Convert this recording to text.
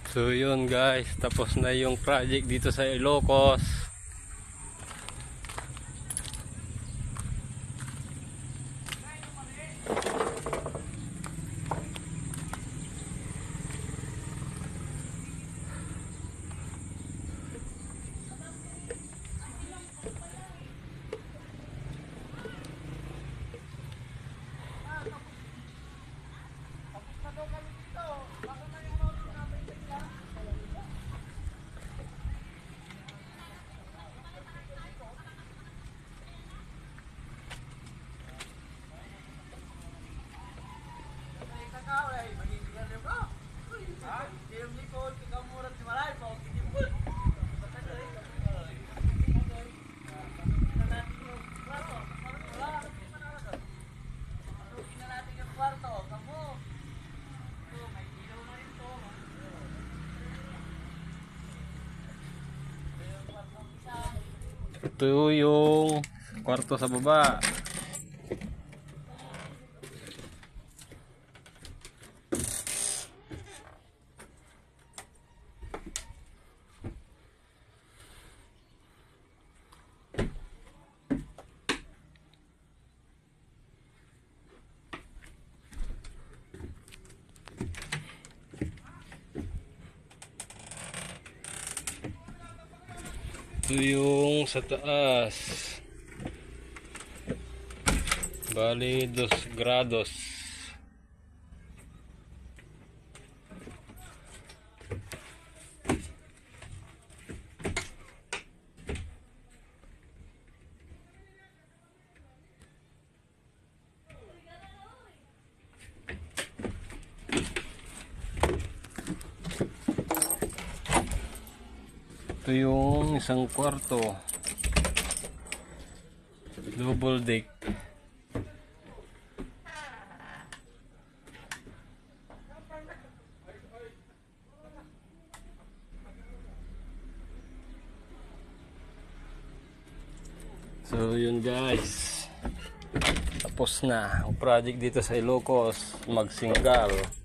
So yun guys, tapos na yung project dito sa Ilocos. Ito yung kwarto sa baba. Ito yung sa taas. Bali 2 grados. Ito yung isang kwarto, double deck. So yun guys, tapos na ang project dito sa Ilocos, Magsingal.